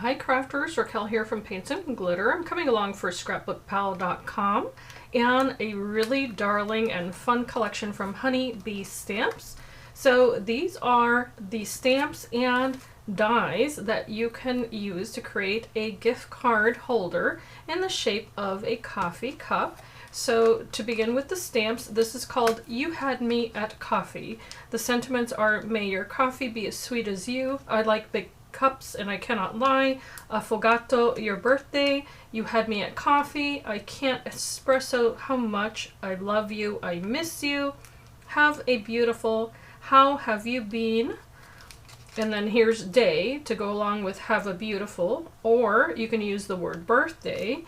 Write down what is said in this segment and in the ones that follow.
Hi crafters, Raquel here from Paints and Glitter. I'm coming along for ScrapbookPal.com and a really darling and fun collection from Honey Bee Stamps. So these are the stamps and dies that you can use to create a gift card holder in the shape of a coffee cup. So to begin with the stamps, this is called You Had Me at Coffee. The sentiments are, may your coffee be as sweet as you. I like big cups and I cannot lie. Affogato, your birthday. You had me at coffee. I can't espresso how much I love you. I miss you. Have a beautiful. How have you been? And then here's day to go along with have a beautiful. Or you can use the word birthday.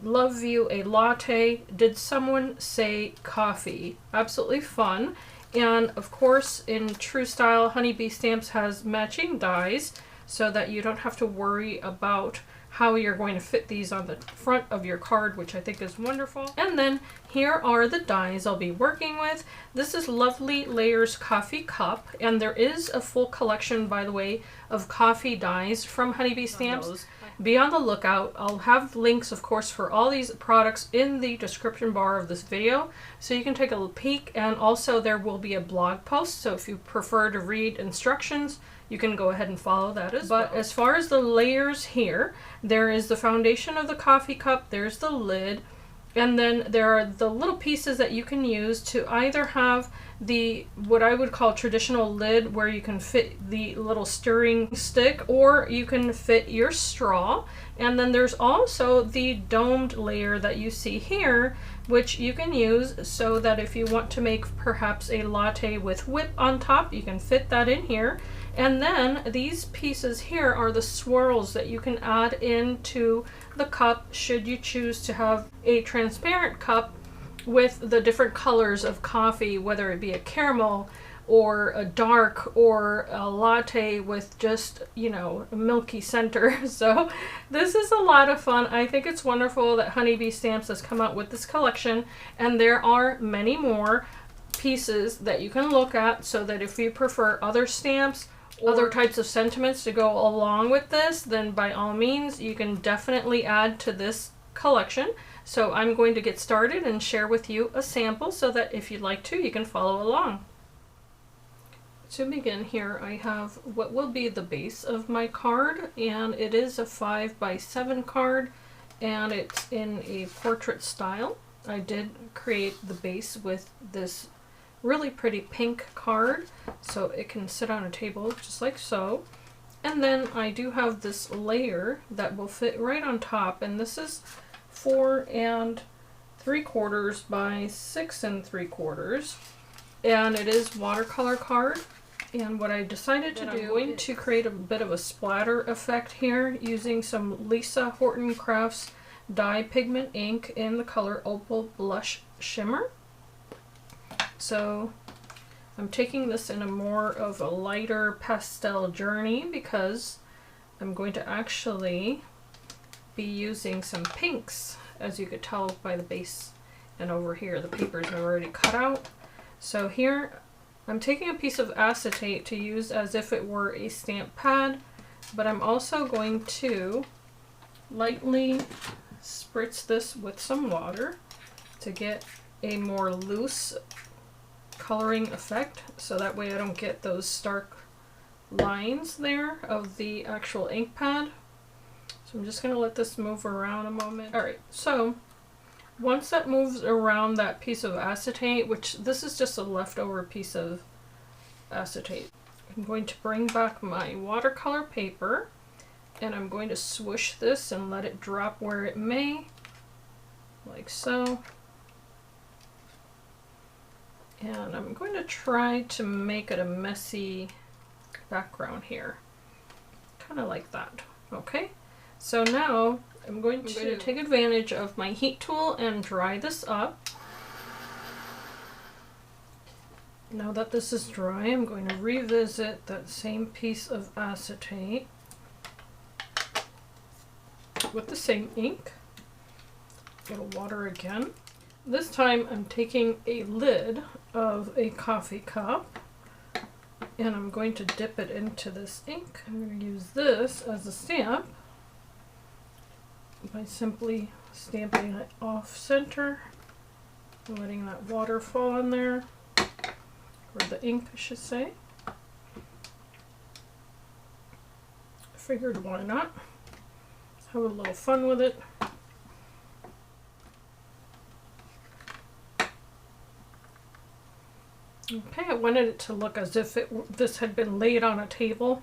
Love you a latte. Did someone say coffee? Absolutely fun. And of course, in true style, Honey Bee Stamps has matching dies, so that you don't have to worry about how you're going to fit these on the front of your card, which I think is wonderful. And then here are the dies I'll be working with. This is Lovely Layers Coffee Cup, and there is a full collection, by the way, of coffee dies from Honey Bee Stamps. Be on the lookout. I'll have links, of course, for all these products in the description bar of this video, so you can take a little peek, and also there will be a blog post, so if you prefer to read instructions, you can go ahead and follow that as well. But as far as the layers here, there is the foundation of the coffee cup, there's the lid, and then there are the little pieces that you can use to either have the, what I would call traditional lid, where you can fit the little stirring stick, or you can fit your straw. And then there's also the domed layer that you see here, which you can use so that if you want to make perhaps a latte with whip on top, you can fit that in here. And then these pieces here are the swirls that you can add into the cup should you choose to have a transparent cup with the different colors of coffee, whether it be a caramel or a dark or a latte with just, you know, a milky center. So this is a lot of fun. I think it's wonderful that Honey Bee Stamps has come out with this collection, and there are many more pieces that you can look at, so that if you prefer other stamps, other types of sentiments to go along with this, then by all means you can definitely add to this collection. So I'm going to get started and share with you a sample so that if you'd like to, you can follow along. To begin here, I have what will be the base of my card, and it is a 5x7 card, and it's in a portrait style. I did create the base with this really pretty pink card, so it can sit on a table just like so. And then I do have this layer that will fit right on top, and this is 4 3/4 by 6 3/4, and it is watercolor card. And what I decided to do, I'm going to create a bit of a splatter effect here using some Lisa Horton Crafts dye pigment ink in the color Opal Blush Shimmer. So I'm taking this in a more of a lighter pastel journey because I'm going to actually be using some pinks, as you could tell by the base, and over here the papers are already cut out. So here I'm taking a piece of acetate to use as if it were a stamp pad, but I'm also going to lightly spritz this with some water to get a more loose coloring effect, so that way I don't get those stark lines there of the actual ink pad. So I'm just going to let this move around a moment. Alright, so once that moves around that piece of acetate, which this is just a leftover piece of acetate, I'm going to bring back my watercolor paper, and I'm going to swoosh this and let it drop where it may, like so. And I'm going to try to make it a messy background here, kind of like that. Okay, so now I'm going to take advantage of my heat tool and dry this up. Now that this is dry, I'm going to revisit that same piece of acetate with the same ink. A little water again. This time I'm taking a lid of a coffee cup, and I'm going to dip it into this ink. I'm going to use this as a stamp, by simply stamping it off center and letting that water fall in there, or the ink I should say. I figured why not? Have a little fun with it. Okay, I wanted it to look as if this had been laid on a table,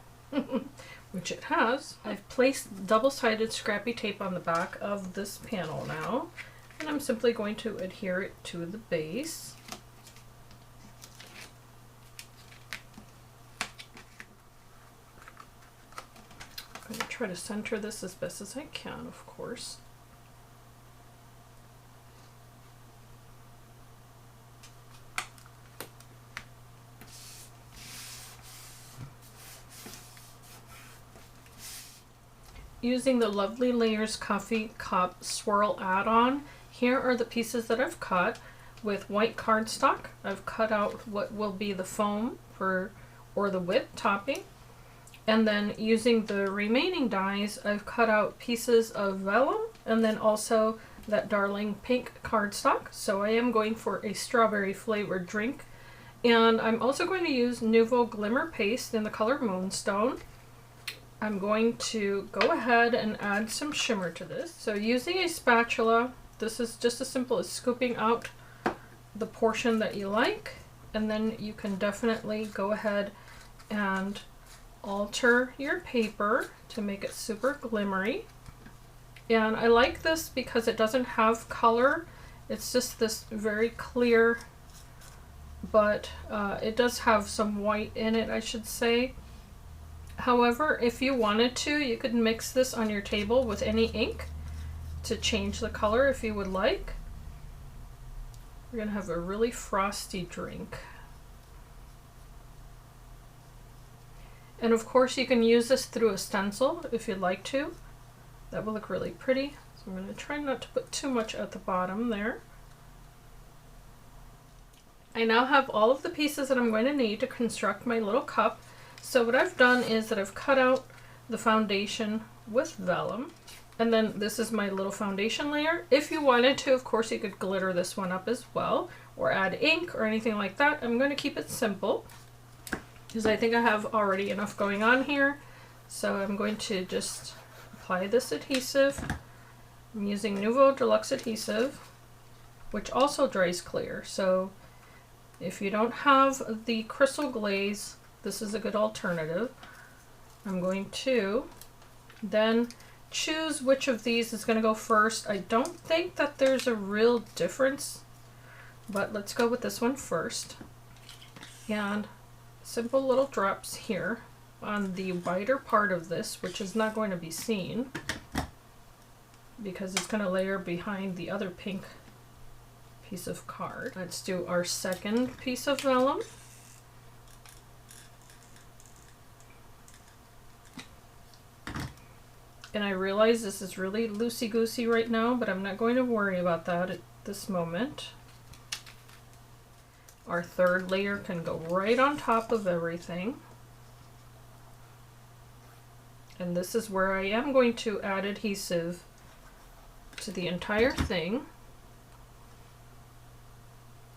which it has. I've placed double-sided scrappy tape on the back of this panel now, and I'm simply going to adhere it to the base. I'm going to try to center this as best as I can, of course. Using the Lovely Layers Coffee Cup Swirl add-on, here are the pieces that I've cut. With white cardstock, I've cut out what will be the foam or the whip topping. And then using the remaining dies, I've cut out pieces of vellum and then also that darling pink cardstock. So I am going for a strawberry flavored drink. And I'm also going to use Nuvo Glimmer paste in the color Moonstone. I'm going to go ahead and add some shimmer to this. So using a spatula, this is just as simple as scooping out the portion that you like, and then you can definitely go ahead and alter your paper to make it super glimmery. And I like this because it doesn't have color. It's just this very clear, but it does have some white in it, I should say. However, if you wanted to, you could mix this on your table with any ink to change the color if you would like. We're going to have a really frosty drink. And of course you can use this through a stencil if you'd like to. That will look really pretty. So I'm going to try not to put too much at the bottom there. I now have all of the pieces that I'm going to need to construct my little cup. So what I've done is that I've cut out the foundation with vellum, and then this is my little foundation layer. If you wanted to, of course, you could glitter this one up as well, or add ink or anything like that. I'm going to keep it simple because I think I have already enough going on here. So I'm going to just apply this adhesive. I'm using Nuvo Deluxe adhesive, which also dries clear. So if you don't have the crystal glaze, this is a good alternative. I'm going to then choose which of these is going to go first. I don't think that there's a real difference, but let's go with this one first. And simple little drops here on the wider part of this, which is not going to be seen because it's going to layer behind the other pink piece of card. Let's do our second piece of vellum. And I realize this is really loosey-goosey right now, but I'm not going to worry about that at this moment. Our third layer can go right on top of everything. And this is where I am going to add adhesive to the entire thing.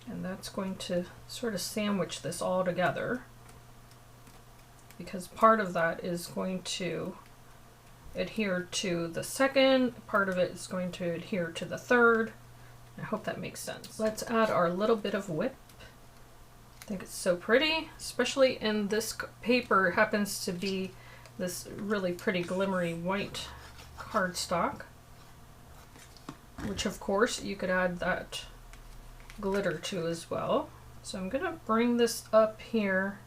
And that's going to sort of sandwich this all together, because part of that is going to adhere to the second, part of it is going to adhere to the third. I hope that makes sense. Let's add our little bit of whip. I think it's so pretty, especially in this paper. It happens to be this really pretty glimmery white cardstock, which of course you could add that glitter to as well. So I'm going to bring this up here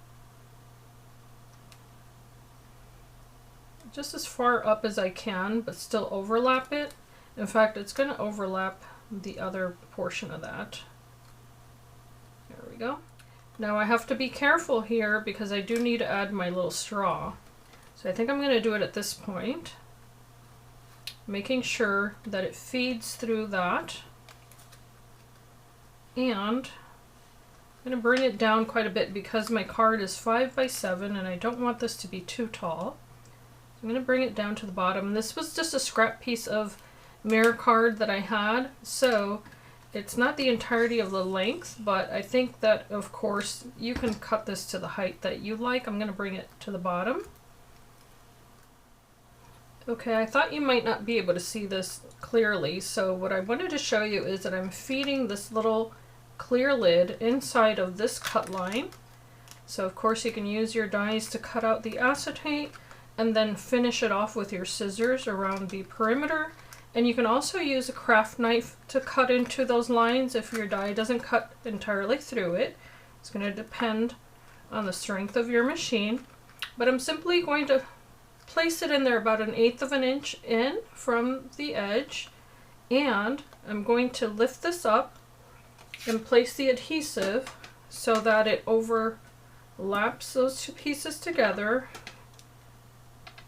just as far up as I can, but still overlap it. In fact, it's going to overlap the other portion of that. There we go. Now I have to be careful here because I do need to add my little straw. So I think I'm going to do it at this point, making sure that it feeds through that. And I'm going to bring it down quite a bit because my card is 5 by 7 and I don't want this to be too tall. I'm going to bring it down to the bottom. This was just a scrap piece of mirror card that I had. So it's not the entirety of the length, but I think that of course you can cut this to the height that you like. I'm going to bring it to the bottom. Okay, I thought you might not be able to see this clearly, so what I wanted to show you is that I'm feeding this little clear lid inside of this cut line. So of course you can use your dies to cut out the acetate and then finish it off with your scissors around the perimeter. And you can also use a craft knife to cut into those lines if your die doesn't cut entirely through it. It's going to depend on the strength of your machine. But I'm simply going to place it in there about 1/8 of an inch in from the edge. And I'm going to lift this up and place the adhesive so that it overlaps those two pieces together.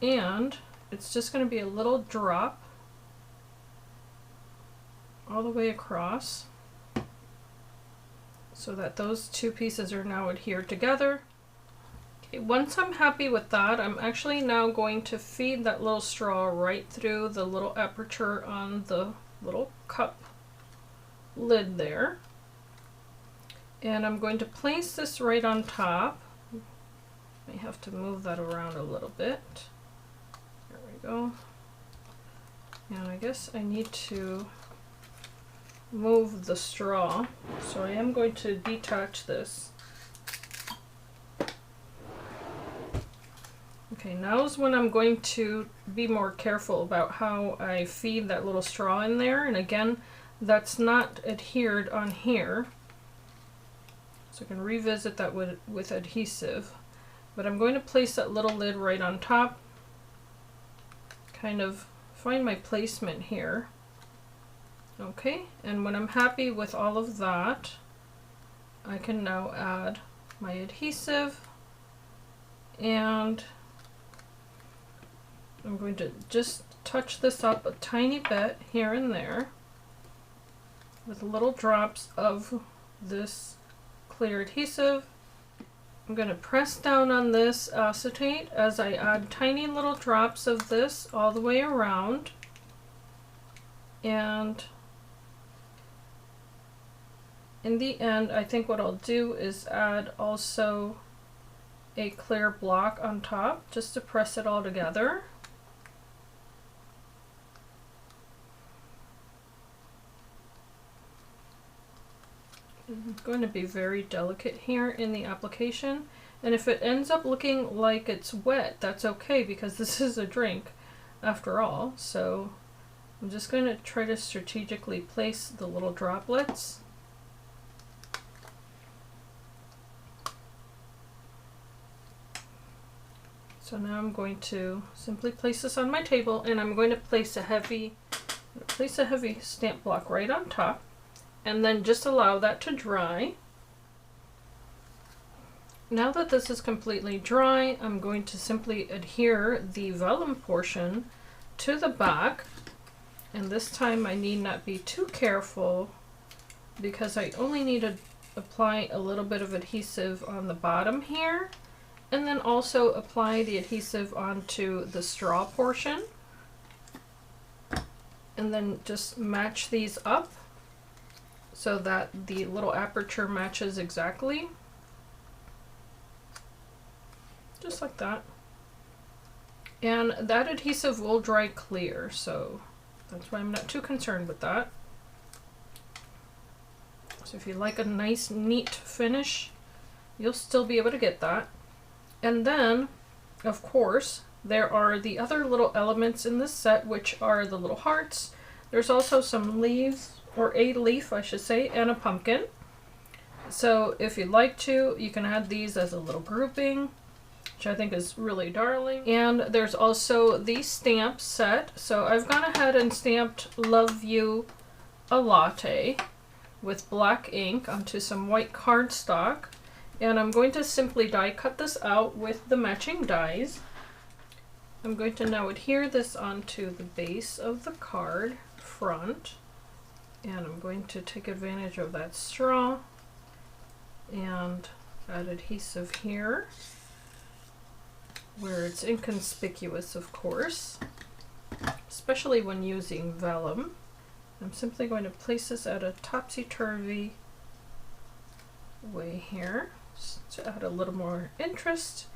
And it's just going to be a little drop all the way across so that those two pieces are now adhered together. Okay, once I'm happy with that, I'm actually now going to feed that little straw right through the little aperture on the little cup lid there. And I'm going to place this right on top. I have to move that around a little bit. There we go. And I guess I need to move the straw, so I am going to detach this. Okay, now is when I'm going to be more careful about how I feed that little straw in there, and again, that's not adhered on here, so I can revisit that with adhesive. But I'm going to place that little lid right on top, kind of find my placement here. Okay, and when I'm happy with all of that, I can now add my adhesive, and I'm going to just touch this up a tiny bit here and there with little drops of this clear adhesive. I'm going to press down on this acetate as I add tiny little drops of this all the way around, and in the end, I think what I'll do is add also a clear block on top just to press it all together. I'm going to be very delicate here in the application, and if it ends up looking like it's wet, that's okay because this is a drink after all. So I'm just going to try to strategically place the little droplets. So now I'm going to simply place this on my table, and I'm going to place a heavy stamp block right on top, and then just allow that to dry. Now that this is completely dry, I'm going to simply adhere the vellum portion to the back, and this time I need not be too careful because I only need to apply a little bit of adhesive on the bottom here, and then also apply the adhesive onto the straw portion, and then just match these up so that the little aperture matches exactly, just like that. And that adhesive will dry clear, so that's why I'm not too concerned with that. So if you like a nice neat finish, you'll still be able to get that. And then, of course, there are the other little elements in this set, which are the little hearts. There's also some leaves, or a leaf I should say, and a pumpkin. So if you'd like to, you can add these as a little grouping, which I think is really darling. And there's also the stamp set. So I've gone ahead and stamped Love You a Latte with black ink onto some white cardstock. And I'm going to simply die cut this out with the matching dies. I'm going to now adhere this onto the base of the card front, and I'm going to take advantage of that straw and add adhesive here where it's inconspicuous, of course. especially when using vellum. I'm simply going to place this at a topsy-turvy way here to add a little more interest.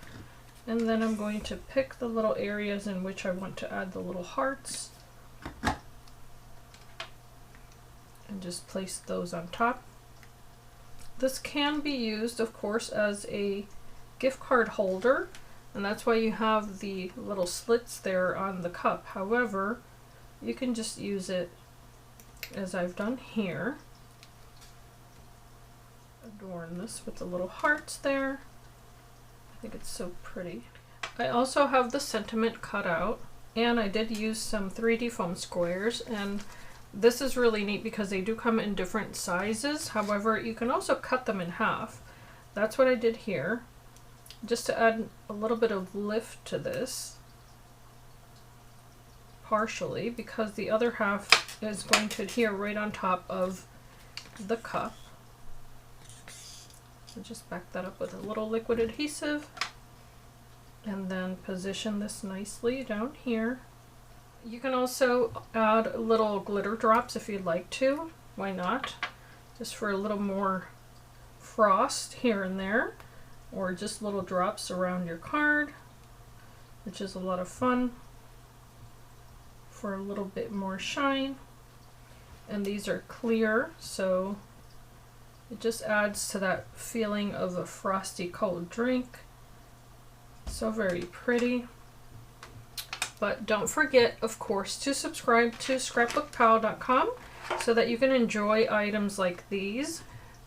And then I'm going to pick the little areas in which I want to add the little hearts and just place those on top. This can be used, of course, as a gift card holder, and that's why you have the little slits there on the cup. However, you can just use it as I've done here. Adorn this with the little hearts there. I think it's so pretty. I also have the sentiment cut out, and I did use some 3D foam squares, and this is really neat because they do come in different sizes. However, you can also cut them in half. That's what I did here, just to add a little bit of lift to this, partially, because the other half is going to adhere right on top of the cup. So just back that up with a little liquid adhesive and then position this nicely down here. You can also add little glitter drops if you'd like to. Why not? Just for a little more frost here and there, or just little drops around your card, which is a lot of fun for a little bit more shine. And these are clear, so it just adds to that feeling of a frosty cold drink. So very pretty. But don't forget, of course, to subscribe to ScrapbookPal.com so that you can enjoy items like these.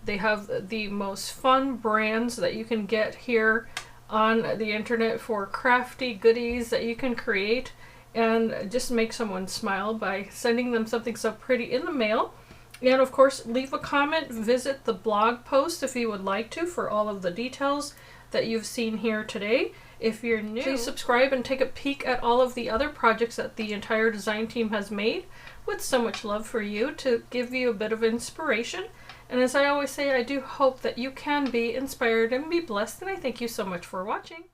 They have the most fun brands that you can get here on the internet for crafty goodies that you can create and just make someone smile by sending them something so pretty in the mail. And of course, leave a comment, visit the blog post if you would like to for all of the details that you've seen here today. If you're new, please subscribe and take a peek at all of the other projects that the entire design team has made with so much love for you to give you a bit of inspiration. And as I always say, I do hope that you can be inspired and be blessed, and I thank you so much for watching.